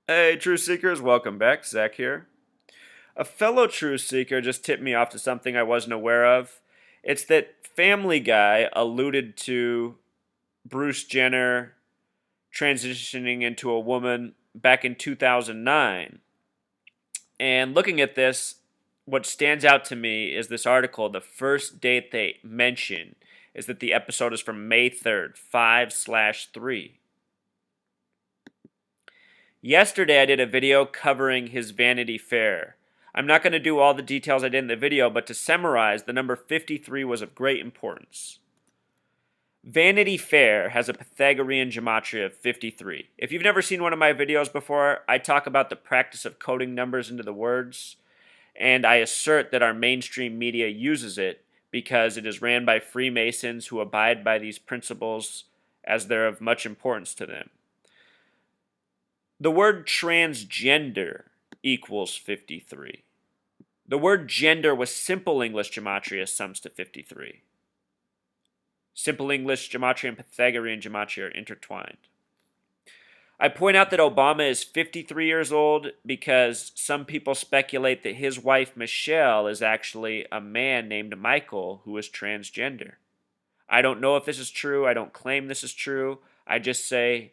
Hey, Truth Seekers, welcome back. Zach here. A fellow Truth Seeker just tipped me off to something I wasn't aware of. It's that Family Guy alluded to Bruce Jenner transitioning into a woman back in 2009. And looking at this, what stands out to me is this article. The first date they mention is that the episode is from May 3rd, 5/3. Yesterday, I did a video covering his Vanity Fair. I'm not going to do all the details I did in the video, but to summarize, the number 53 was of great importance. Vanity Fair has a Pythagorean gematria of 53. If you've never seen one of my videos before, I talk about the practice of coding numbers into the words, and I assert that our mainstream media uses it because it is ran by Freemasons who abide by these principles as they're of much importance to them. The word transgender equals 53. The word gender with simple English gematria sums to 53. Simple English gematria and Pythagorean gematria are intertwined. I point out that Obama is 53 years old because some people speculate that his wife Michelle is actually a man named Michael who is transgender. I don't know if this is true. I don't claim this is true. I just say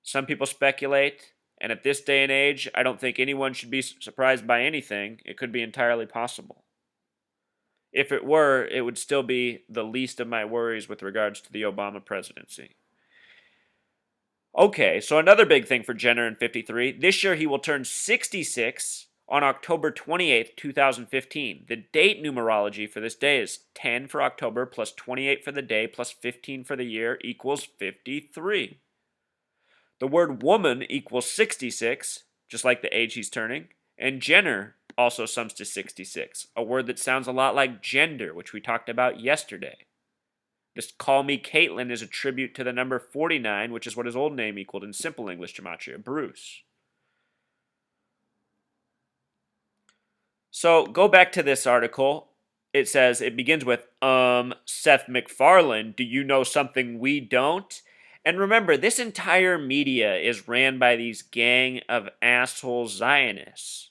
some people speculate. And at this day and age, I don't think anyone should be surprised by anything. It could be entirely possible. If it were, it would still be the least of my worries with regards to the Obama presidency. Okay, so another big thing for Jenner in 53. This year he will turn 66 on October 28th, 2015. The date numerology for this day is 10 for October plus 28 for the day plus 15 for the year equals 53. The word woman equals 66, just like the age he's turning, and Jenner also sums to 66, a word that sounds a lot like gender, which we talked about yesterday. This Call Me Caitlin is a tribute to the number 49, which is what his old name equaled in simple English gematria, Bruce. So go back to this article. It says, it begins with, Seth MacFarlane, do you know something we don't? And remember, this entire media is ran by these gang of asshole Zionists.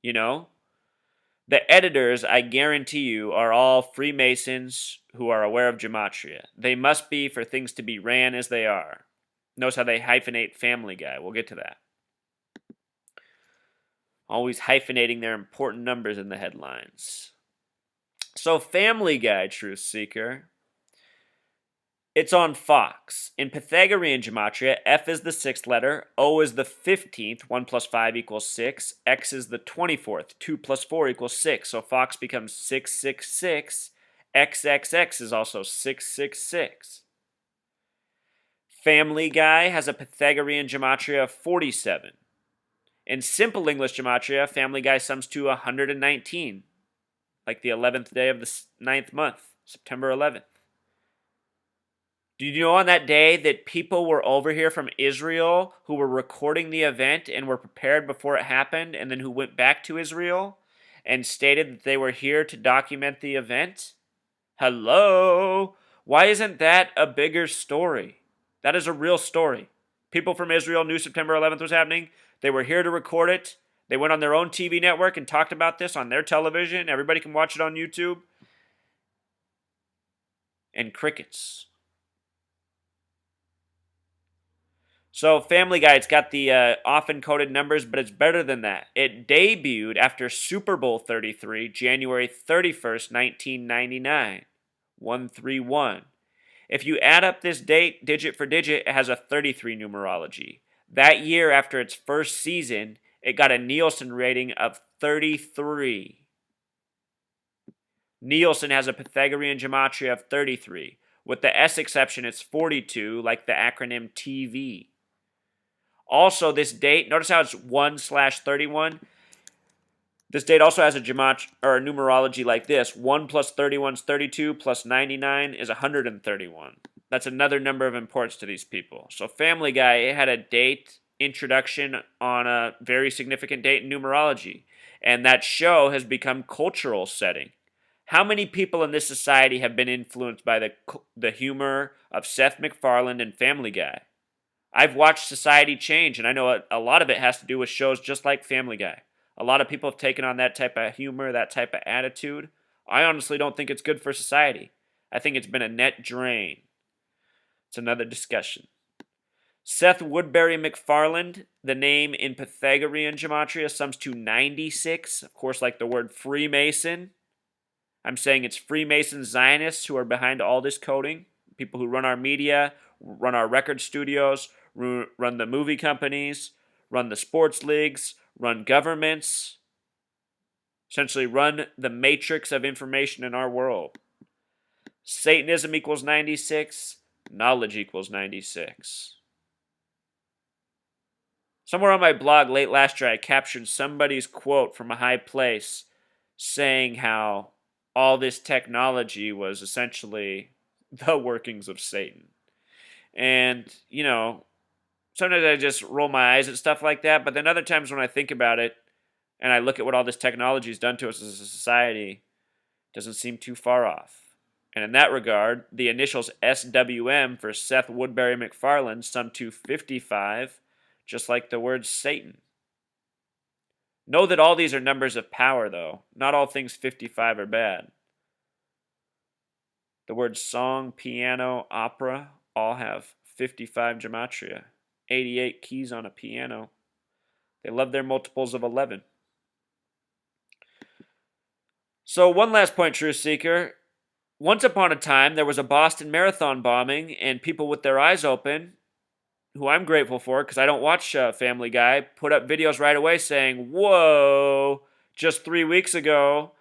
You know? The editors, I guarantee you, are all Freemasons who are aware of gematria. They must be for things to be ran as they are. Notice how they hyphenate Family Guy. We'll get to that. Always hyphenating their important numbers in the headlines. So, Family Guy, Truth Seeker. It's on Fox. In Pythagorean gematria, F is the 6th letter, O is the 15th, 1 plus 5 equals 6, X is the 24th, 2 plus 4 equals 6. So Fox becomes 666. XXX is also 666. Family Guy has a Pythagorean gematria of 47. In simple English gematria, Family Guy sums to 119, like the 11th day of the 9th month, September 11th. Do you know on that day that people were over here from Israel who were recording the event and were prepared before it happened, and then who went back to Israel and stated that they were here to document the event? Hello? Why isn't that a bigger story? That is a real story. People from Israel knew September 11th was happening. They were here to record it. They went on their own TV network and talked about this on their television. Everybody can watch it on YouTube. And crickets. So Family Guy, it's got the often coded numbers, but it's better than that. It debuted after Super Bowl 33, January 31st, 1999. 131. If you add up this date, digit for digit, it has a 33 numerology. That year, after its first season, it got a Nielsen rating of 33. Nielsen has a Pythagorean gematria of 33. With the S exception, it's 42, like the acronym TV. Also, this date, notice how it's 1/31. This date also has a numerology like this. 1 plus 31 is 32, plus 99 is 131. That's another number of importance to these people. So Family Guy, it had a date introduction on a very significant date in numerology. And that show has become cultural setting. How many people in this society have been influenced by the humor of Seth MacFarlane and Family Guy? I've watched society change, and I know a lot of it has to do with shows just like Family Guy. A lot of people have taken on that type of humor, that type of attitude. I honestly don't think it's good for society. I think it's been a net drain. It's another discussion. Seth Woodbury MacFarlane, the name in Pythagorean gematria sums to 96. Of course, like the word Freemason. I'm saying it's Freemason Zionists who are behind all this coding. People who run our media, run our record studios, run the movie companies, run the sports leagues, run governments, essentially run the matrix of information in our world. Satanism equals 96. Knowledge equals 96. Somewhere on my blog late last year, I captured somebody's quote from a high place saying how all this technology was essentially the workings of Satan. And, sometimes I just roll my eyes at stuff like that, but then other times when I think about it and I look at what all this technology has done to us as a society, it doesn't seem too far off. And in that regard, the initials SWM for Seth Woodbury MacFarlane sum to 55, just like the word Satan. Know that all these are numbers of power, though. Not all things 55 are bad. The words song, piano, opera all have 55 gematria, 88 keys on a piano. They love their multiples of 11. So one last point, Truth Seeker. Once upon a time, there was a Boston Marathon bombing, and people with their eyes open, who I'm grateful for because I don't watch Family Guy, put up videos right away saying, whoa, just 3 weeks ago,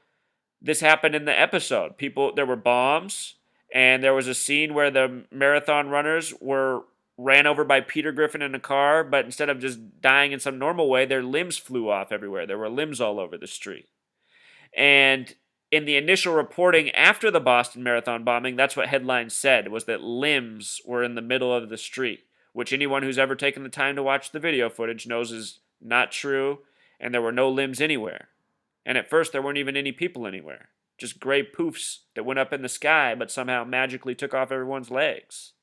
this happened in the episode. There were bombs, and there was a scene where the marathon runners were ran over by Peter Griffin in a car, but instead of just dying in some normal way, their limbs flew off everywhere. There were limbs all over the street. And in the initial reporting after the Boston Marathon bombing, that's what headlines said, was that limbs were in the middle of the street, which anyone who's ever taken the time to watch the video footage knows is not true, and there were no limbs anywhere. And at first, there weren't even any people anywhere. Just gray poofs that went up in the sky, but somehow magically took off everyone's legs.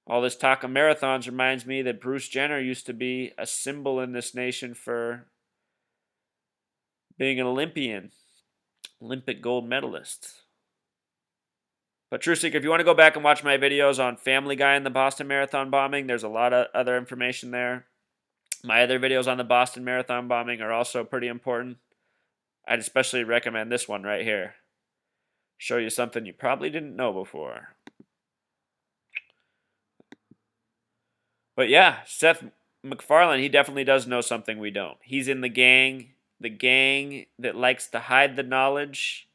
All this talk of marathons reminds me that Bruce Jenner used to be a symbol in this nation for being an Olympian, Olympic gold medalist. But True Seeker, if you want to go back and watch my videos on Family Guy and the Boston Marathon bombing, there's a lot of other information there. My other videos on the Boston Marathon bombing are also pretty important. I'd especially recommend this one right here. Show you something you probably didn't know before. But yeah, Seth MacFarlane, he definitely does know something we don't. He's in the gang that likes to hide the knowledge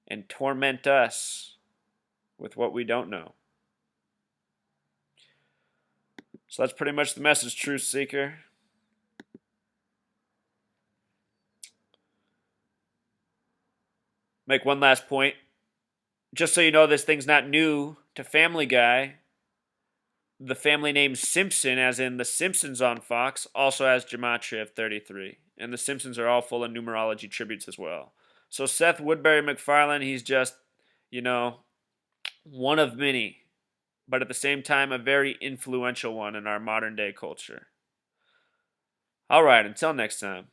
and torment us with what we don't know. So that's pretty much the message, Truth Seeker. Make one last point. Just so you know, this thing's not new to Family Guy. The family name Simpson, as in The Simpsons on Fox, also has gematria of 33. And The Simpsons are all full of numerology tributes as well. So Seth Woodbury MacFarlane, he's just, one of many, but at the same time, a very influential one in our modern day culture. All right, until next time.